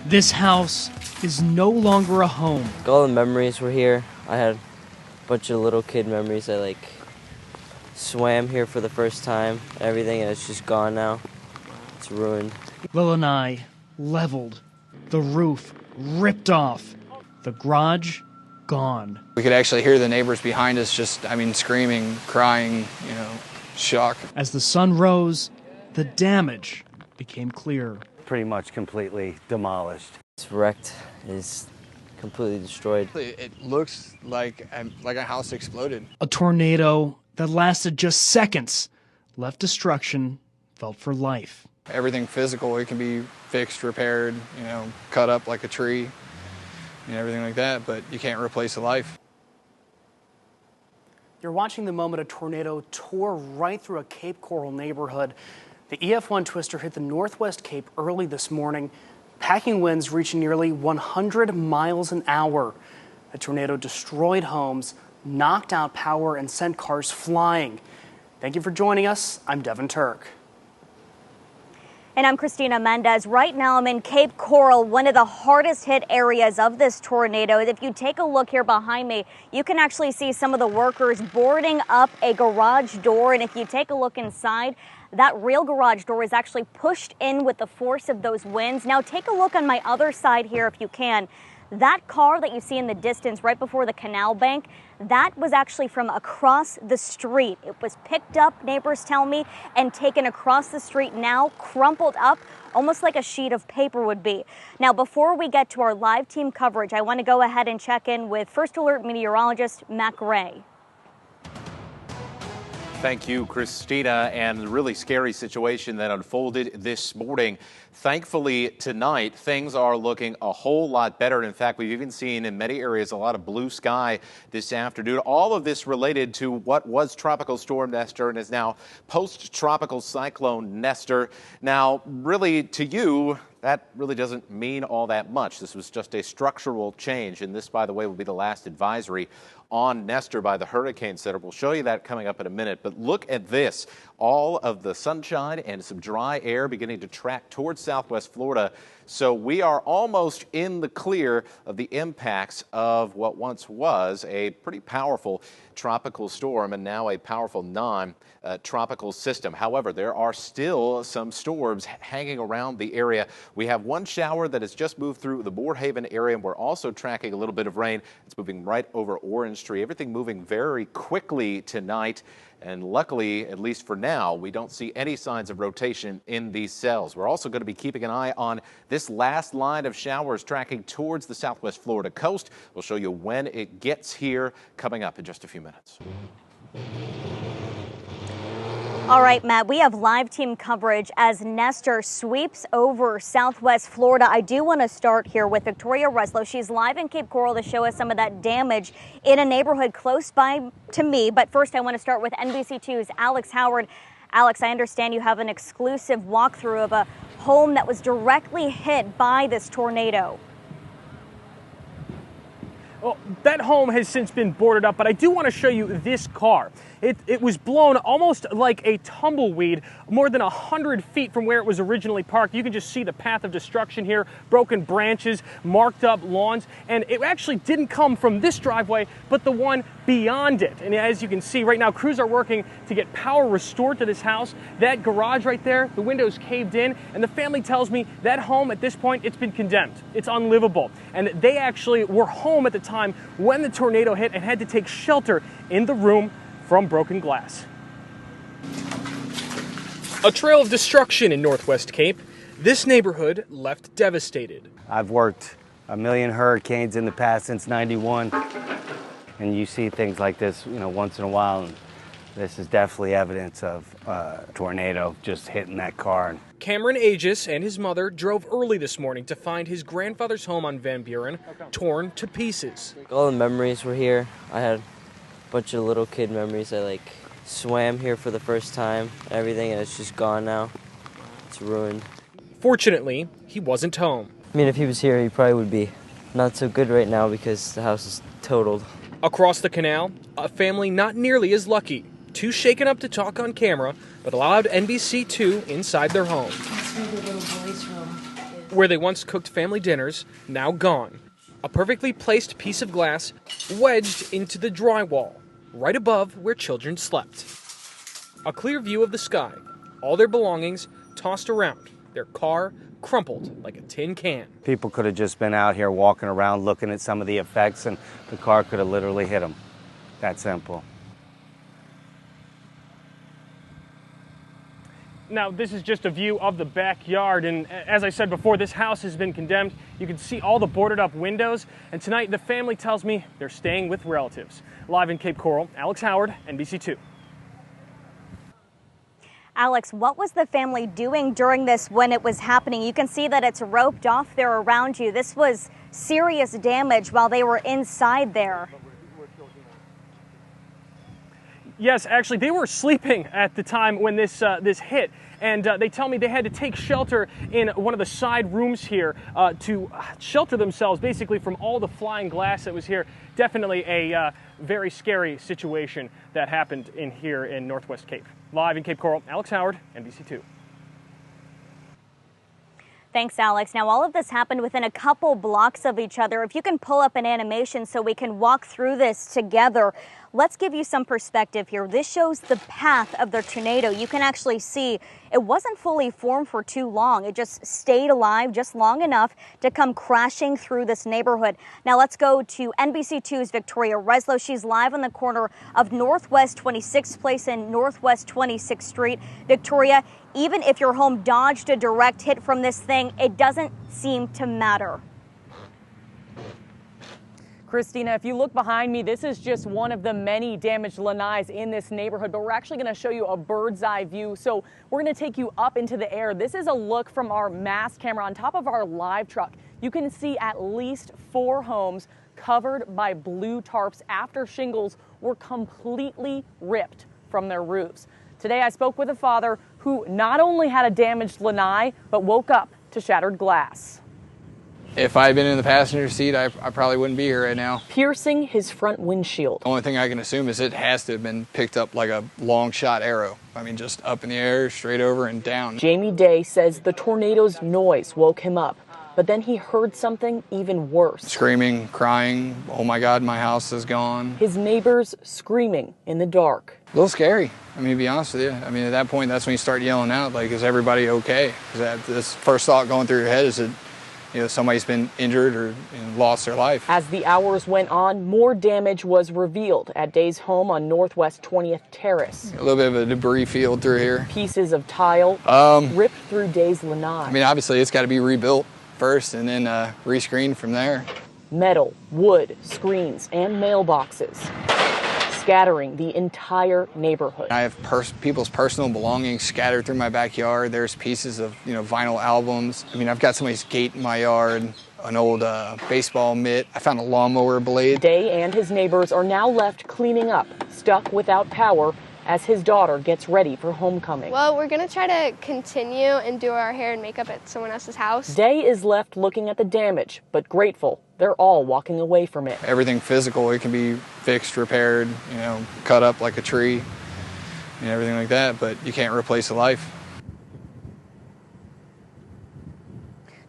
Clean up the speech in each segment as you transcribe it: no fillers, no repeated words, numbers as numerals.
This house is no longer a home. All the memories were here. I had a bunch of little kid memories. I swam here for the first time, everything, and it's just gone now. It's ruined. Lil and I leveled, the roof ripped off, the garage gone. We could actually hear the neighbors behind us just, screaming, crying, shock. As the sun rose, the damage became clear. Pretty much completely demolished. It's wrecked. It's completely destroyed. It looks like a house exploded. A tornado that lasted just seconds left destruction felt for life. Everything physical, it can be fixed, repaired, cut up like a tree, and everything like that, but you can't replace a life. You're watching the moment a tornado tore right through a Cape Coral neighborhood. The EF1 twister hit the Northwest Cape early this morning, packing winds reaching nearly 100 miles an hour. The tornado destroyed homes, knocked out power, and sent cars flying. Thank you for joining us. I'm Devin Turk. And I'm Cristina Mendez. Right now I'm in Cape Coral, one of the hardest hit areas of this tornado. If you take a look here behind me, you can actually see some of the workers boarding up a garage door. And if you take a look inside, that real garage door is actually pushed in with the force of those winds. Now take a look on my other side here if you can. That car that you see in the distance right before the canal bank, that was actually from across the street. It was picked up, neighbors tell me, and taken across the street now, crumpled up, almost like a sheet of paper would be. Now, before we get to our live team coverage, I want to go ahead and check in with First Alert meteorologist Matt Gray. Thank you, Cristina, and the really scary situation that unfolded this morning. Thankfully, tonight, things are looking a whole lot better. In fact, we've even seen in many areas a lot of blue sky this afternoon. All of this related to what was Tropical Storm Nestor and is now post-tropical cyclone Nestor. Now, really, to you, that really doesn't mean all that much. This was just a structural change, and this, by the way, will be the last advisory on Nestor by the Hurricane Center. We'll show you that coming up in a minute, but look at this. All of the sunshine and some dry air beginning to track towards southwest Florida. So we are almost in the clear of the impacts of what once was a pretty powerful tropical storm and now a powerful non-tropical system. However, there are still some storms hanging around the area. We have one shower that has just moved through the Moorhaven area, and we're also tracking a little bit of rain. It's moving right over Orange Tree. Everything moving very quickly tonight. And luckily, at least for now, we don't see any signs of rotation in these cells. We're also going to be keeping an eye on this last line of showers tracking towards the southwest Florida coast. We'll show you when it gets here coming up in just a few minutes. All right, Matt, we have live team coverage as Nestor sweeps over southwest Florida. I do want to start here with Victoria Wresilo. She's live in Cape Coral to show us some of that damage in a neighborhood close by to me. But first, I want to start with NBC2's Alex Howard. Alex, I understand you have an exclusive walkthrough of a home that was directly hit by this tornado. Well, that home has since been boarded up, but I do want to show you this car. It was blown almost like a tumbleweed more than 100 feet from where it was originally parked. You can just see the path of destruction here, broken branches, marked up lawns, and it actually didn't come from this driveway, but the one beyond it. And as you can see right now, crews are working to get power restored to this house. That garage right there, the windows caved in, and the family tells me that home at this point, it's been condemned. It's unlivable. And they actually were home at the time when the tornado hit and had to take shelter in the room from broken glass. A trail of destruction in Northwest Cape. This neighborhood left devastated. I've worked a million hurricanes in the past since '91, and you see things like this, once in a while. And this is definitely evidence of a tornado just hitting that car. Cameron Aegis and his mother drove early this morning to find his grandfather's home on Van Buren torn to pieces. All the memories were here. I had a bunch of little kid memories. I swam here for the first time, everything, and it's just gone now. It's ruined. Fortunately, he wasn't home. If he was here, he probably would be not so good right now because the house is totaled. Across the canal, a family not nearly as lucky. Too shaken up to talk on camera, but allowed NBC2 inside their home. That's where the little boy's room Where they once cooked family dinners, now gone. A perfectly placed piece of glass wedged into the drywall, right above where children slept. A clear view of the sky, all their belongings tossed around, their car crumpled like a tin can. People could have just been out here walking around looking at some of the effects, and the car could have literally hit them. That simple. Now, this is just a view of the backyard, and as I said before, this house has been condemned. You can see all the boarded up windows, and tonight the family tells me they're staying with relatives. Live in Cape Coral, Alex Howard, NBC2. Alex, what was the family doing during this when it was happening? You can see that it's roped off there around you. This was serious damage while they were inside there. Yes, actually, they were sleeping at the time when this hit, and they tell me they had to take shelter in one of the side rooms here to shelter themselves, basically, from all the flying glass that was here. Definitely a very scary situation that happened in here in Northwest Cape. Live in Cape Coral, Alex Howard, NBC2. Thanks, Alex. Now, all of this happened within a couple blocks of each other. If you can pull up an animation so we can walk through this together. Let's give you some perspective here. This shows the path of the tornado. You can actually see it wasn't fully formed for too long. It just stayed alive just long enough to come crashing through this neighborhood. Now let's go to NBC2's Victoria Wresilo. She's live on the corner of Northwest 26th Place and Northwest 26th Street. Victoria, even if your home dodged a direct hit from this thing, it doesn't seem to matter. Cristina, if you look behind me, this is just one of the many damaged lanais in this neighborhood, but we're actually going to show you a bird's eye view. So we're going to take you up into the air. This is a look from our mass camera on top of our live truck. You can see at least 4 homes covered by blue tarps after shingles were completely ripped from their roofs. Today I spoke with a father who not only had a damaged lanai, but woke up to shattered glass. If I had been in the passenger seat, I probably wouldn't be here right now. Piercing his front windshield. The only thing I can assume is it has to have been picked up like a long shot arrow. I mean, just up in the air, straight over and down. Jamie Day says the tornado's noise woke him up, but then he heard something even worse. Screaming, crying, oh my God, my house is gone. His neighbors screaming in the dark. A little scary, I mean, to be honest with you. I mean, at that point, that's when you start yelling out, like, is everybody okay? Because this first thought going through your head is that, you know, somebody's been injured or lost their life. As the hours went on, more damage was revealed at Day's home on Northwest 20th Terrace. A little bit of a debris field through here. Pieces of tile ripped through Day's lanai. I mean, obviously, it's got to be rebuilt first and then rescreened from there. Metal, wood, screens, and mailboxes scattering the entire neighborhood. I have people's personal belongings scattered through my backyard. There's pieces of, you know, vinyl albums. I mean, I've got somebody's gate in my yard, an old baseball mitt. I found a lawnmower blade. Day and his neighbors are now left cleaning up, stuck without power, as his daughter gets ready for homecoming. Well, we're going to try to continue and do our hair and makeup at someone else's house. Day is left looking at the damage, but grateful they're all walking away from it. Everything physical, it can be fixed, repaired, you know, cut up like a tree and everything like that, but you can't replace a life.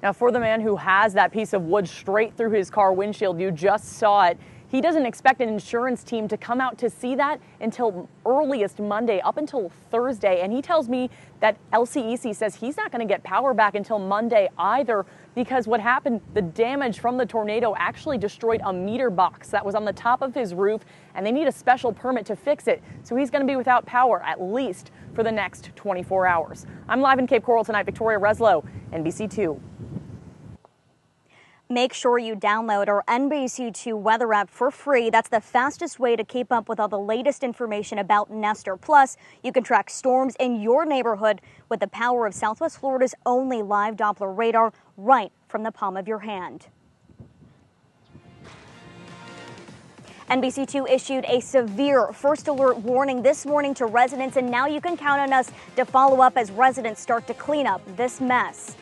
Now, for the man who has that piece of wood straight through his car windshield, you just saw it. He doesn't expect an insurance team to come out to see that until earliest Monday, up until Thursday. And he tells me that LCEC says he's not going to get power back until Monday either, because what happened, the damage from the tornado actually destroyed a meter box that was on the top of his roof, and they need a special permit to fix it. So he's going to be without power at least for the next 24 hours. I'm live in Cape Coral tonight, Victoria Wresilo, NBC2. Make sure you download our NBC2 weather app for free. That's the fastest way to keep up with all the latest information about Nestor. Plus, you can track storms in your neighborhood with the power of Southwest Florida's only live Doppler radar right from the palm of your hand. NBC2 issued a severe first alert warning this morning to residents, and now you can count on us to follow up as residents start to clean up this mess.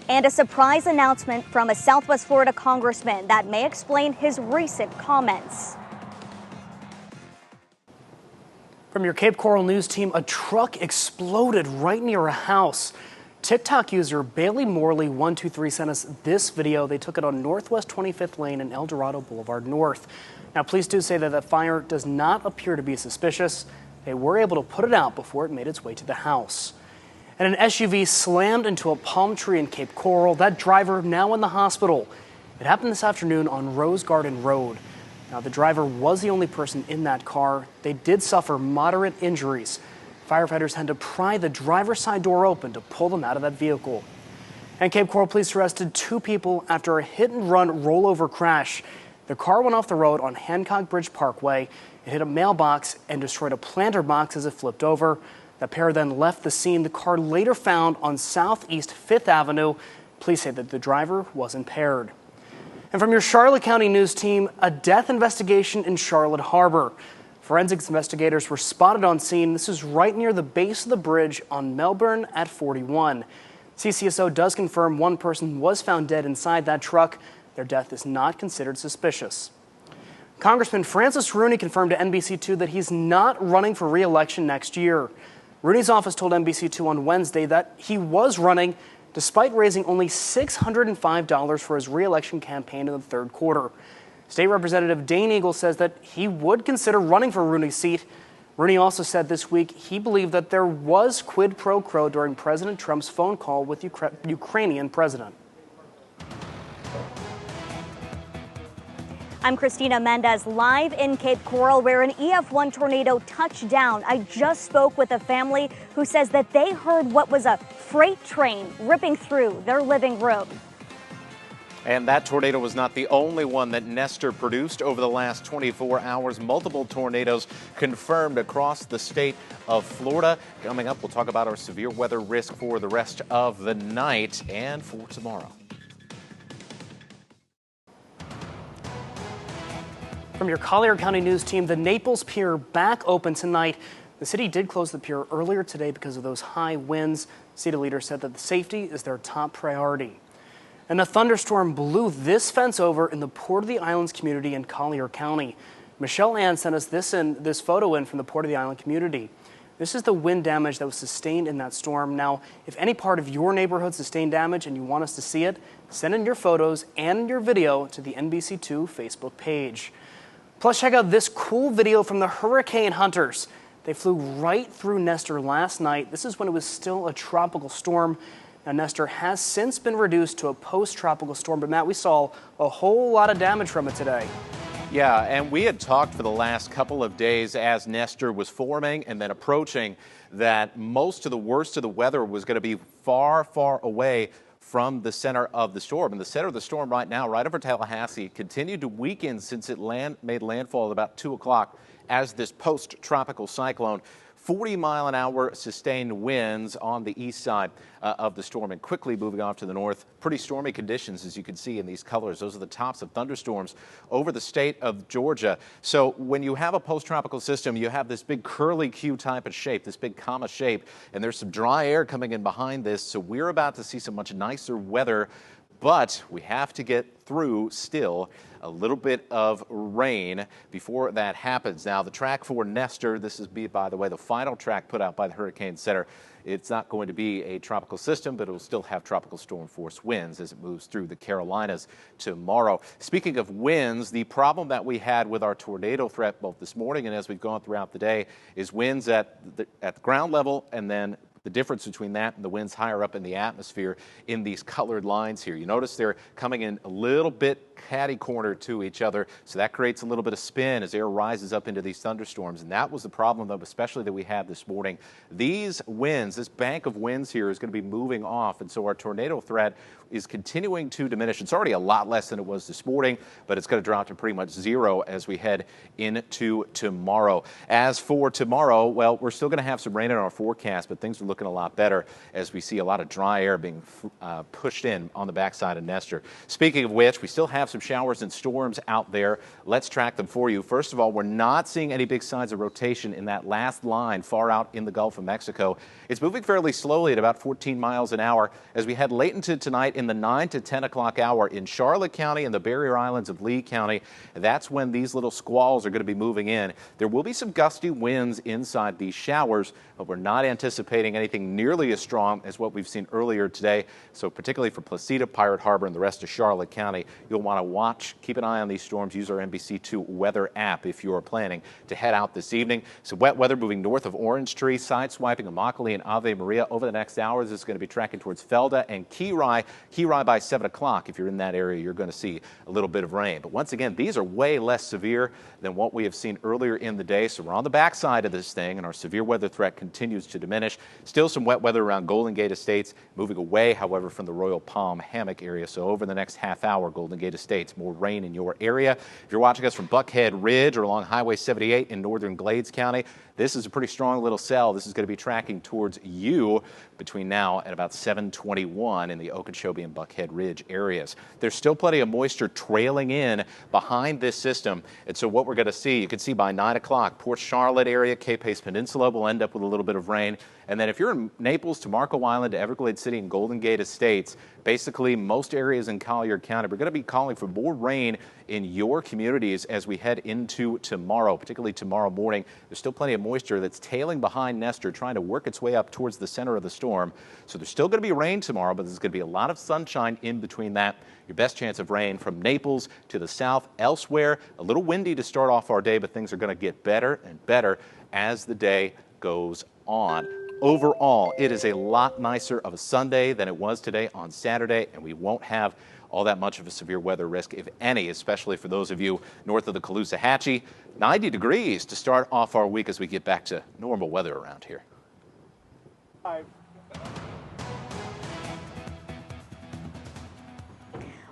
And a surprise announcement from a Southwest Florida congressman that may explain his recent comments. From your Cape Coral News team, a truck exploded right near a house. TikTok user Bailey Morley123 sent us this video. They took it on Northwest 25th Lane and El Dorado Boulevard North. Now, police do say that the fire does not appear to be suspicious. They were able to put it out before it made its way to the house. And an SUV slammed into a palm tree in Cape Coral. That driver now in the hospital. It happened this afternoon on Rose Garden Road. Now, the driver was the only person in that car. They did suffer moderate injuries. Firefighters had to pry the driver's side door open to pull them out of that vehicle. And Cape Coral police arrested 2 people after a hit-and-run rollover crash. The car went off the road on Hancock Bridge Parkway. It hit a mailbox and destroyed a planter box as it flipped over. The pair then left the scene. The car later found on Southeast 5th Avenue. Police say that the driver was impaired. And from your Charlotte County News team, a death investigation in Charlotte Harbor. Forensics investigators were spotted on scene. This is right near the base of the bridge on Melbourne at 41. CCSO does confirm one person was found dead inside that truck. Their death is not considered suspicious. Congressman Francis Rooney confirmed to NBC2 that he's not running for re-election next year. Rooney's office told NBC2 on Wednesday that he was running despite raising only $605 for his re-election campaign in the third quarter. State Representative Dane Eagle says that he would consider running for Rooney's seat. Rooney also said this week he believed that there was quid pro quo during President Trump's phone call with Ukrainian president. I'm Cristina Mendez, live in Cape Coral, where an EF1 tornado touched down. I just spoke with a family who says that they heard what was a freight train ripping through their living room. And that tornado was not the only one that Nestor produced over the last 24 hours. Multiple tornadoes confirmed across the state of Florida. Coming up, we'll talk about our severe weather risk for the rest of the night and for tomorrow. From your Collier County News team, the Naples Pier back open tonight. The city did close the pier earlier today because of those high winds. City leaders said that the safety is their top priority. And a thunderstorm blew this fence over in the Port of the Islands community in Collier County. Michelle Ann sent us this photo in from the Port of the Island community. This is the wind damage that was sustained in that storm. Now, if any part of your neighborhood sustained damage and you want us to see it, send in your photos and your video to the NBC2 Facebook page. Plus, check out this cool video from the hurricane hunters. They flew right through Nestor last night. This is when it was still a tropical storm. Now, Nestor has since been reduced to a post-tropical storm, but Matt, we saw a whole lot of damage from it today. Yeah, and we had talked for the last couple of days as Nestor was forming and then approaching that most of the worst of the weather was going to be far, far away from the center of the storm. And the center of the storm right now, right over Tallahassee, continued to weaken since it made landfall at about 2 o'clock as this post-tropical cyclone. 40-mile-an-hour sustained winds on the east side of the storm and quickly moving off to the north. Pretty stormy conditions, as you can see in these colors. Those are the tops of thunderstorms over the state of Georgia. So when you have a post-tropical system, you have this big curly Q type of shape, this big comma shape, and there's some dry air coming in behind this. So we're about to see some much nicer weather, but we have to get through still a little bit of rain before that happens. Now, the track for Nestor, this is, by the way, the final track put out by the Hurricane Center. It's not going to be a tropical system, but it will still have tropical storm force winds as it moves through the Carolinas tomorrow. Speaking of winds, the problem that we had with our tornado threat both this morning and as we've gone throughout the day is winds at the ground level, and then the difference between that and the winds higher up in the atmosphere in these colored lines here. You notice they're coming in a little bit catty-corner to each other, so that creates a little bit of spin as air rises up into these thunderstorms, and that was the problem, though, especially that we had this morning. These winds, this bank of winds here is going to be moving off, and so our tornado threat is continuing to diminish. It's already a lot less than it was this morning, but it's going to drop to pretty much zero as we head into tomorrow. As for tomorrow, well, we're still going to have some rain in our forecast, but things are looking looking a lot better as we see a lot of dry air being pushed in on the backside of Nestor. Speaking of which, we still have some showers and storms out there. Let's track them for you. First of all, we're not seeing any big signs of rotation in that last line far out in the Gulf of Mexico. It's moving fairly slowly at about 14 miles an hour as we head late into tonight in the 9 to 10 o'clock hour in Charlotte County and the barrier islands of Lee County. That's when these little squalls are going to be moving in. There will be some gusty winds inside these showers, but we're not anticipating anything nearly as strong as what we've seen earlier today. So particularly for Placida, Pirate Harbor, and the rest of Charlotte County, you'll want to watch, keep an eye on these storms. Use our NBC2 weather app if you are planning to head out this evening. So wet weather moving north of Orange Tree, sideswiping Immokalee and Ave Maria over the next hours. Is going to be tracking towards Felda and Key-Rye by 7 o'clock. If you're in that area, you're going to see a little bit of rain. But once again, these are way less severe than what we have seen earlier in the day. So we're on the backside of this thing, and our severe weather threat continues to diminish. Still some wet weather around Golden Gate Estates, moving away, however, from the Royal Palm Hammock area. So over the next half hour, Golden Gate Estates, more rain in your area. If you're watching us from Buckhead Ridge or along Highway 78 in northern Glades County, this is a pretty strong little cell. This is going to be tracking towards you between now and about 7:21 in the Okeechobee and Buckhead Ridge areas. There's still plenty of moisture trailing in behind this system. And so what we're going to see, you can see by 9 o'clock, Port Charlotte area, Cape Hayes Peninsula will end up with a little bit of rain. And then if you're in Naples to Marco Island to Everglades City and Golden Gate Estates, basically most areas in Collier County, we're going to be calling for more rain in your communities as we head into tomorrow, particularly tomorrow morning. There's still plenty of moisture that's tailing behind Nestor, trying to work its way up towards the center of the storm. So there's still going to be rain tomorrow, but there's going to be a lot of sunshine in between that. Your best chance of rain from Naples to the south. Elsewhere, a little windy to start off our day, but things are going to get better and better as the day goes on. Overall, it is a lot nicer of a Sunday than it was today on Saturday, and we won't have all that much of a severe weather risk, if any, especially for those of you north of the Caloosahatchee. 90 degrees to start off our week as we get back to normal weather around here.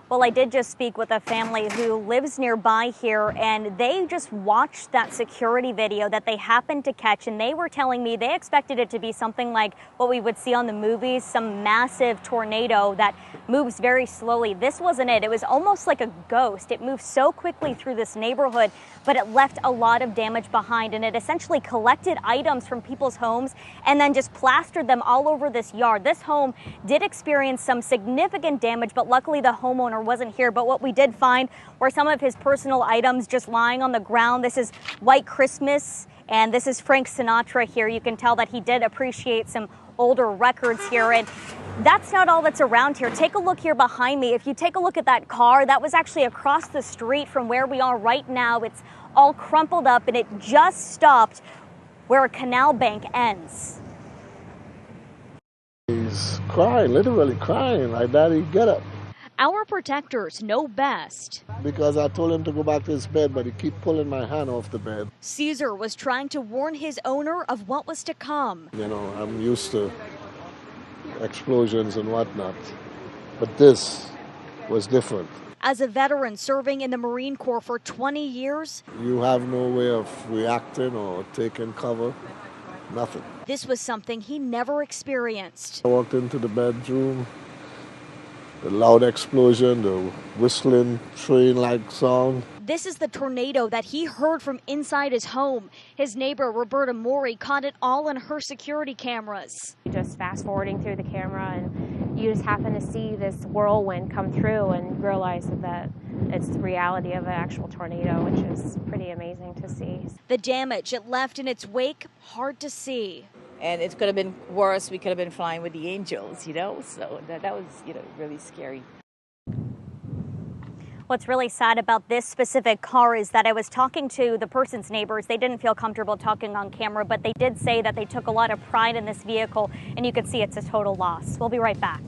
Well, I did just speak with a family who lives nearby here, and they just watched that security video that they happened to catch, and they were telling me they expected it to be something like what we would see on the movies, some massive tornado that moves very slowly. This wasn't it. It was almost like a ghost. It moved so quickly through this neighborhood, but it left a lot of damage behind, and it essentially collected items from people's homes and then just plastered them all over this yard. This home did experience some significant damage, but luckily the homeowner wasn't here. But what we did find were some of his personal items just lying on the ground. This is White Christmas, and this is Frank Sinatra here. You can tell that he did appreciate some older records here, and that's not all that's around here. Take a look here behind me. If you take a look at that car, that was actually across the street from where we are right now. It's all crumpled up, and it just stopped where a canal bank ends. He's crying, literally crying, like, Daddy, get up. Our protectors know best. Because I told him to go back to his bed, but he keep pulling my hand off the bed. Caesar was trying to warn his owner of what was to come. You know, I'm used to explosions and whatnot, but this was different. As a veteran serving in the Marine Corps for 20 years, you have no way of reacting or taking cover, nothing. This was something he never experienced. I walked into the bedroom, the loud explosion, the whistling train-like sound. This is the tornado that he heard from inside his home. His neighbor, Roberta Mori, caught it all on her security cameras. Just fast forwarding through the camera, and you just happen to see this whirlwind come through and realize that it's the reality of an actual tornado, which is pretty amazing to see. The damage it left in its wake, hard to see. And it could have been worse. We could have been flying with the angels, you know, so that was, you know, really scary. What's really sad about this specific car is that I was talking to the person's neighbors. They didn't feel comfortable talking on camera, but they did say that they took a lot of pride in this vehicle, and you can see it's a total loss. We'll be right back.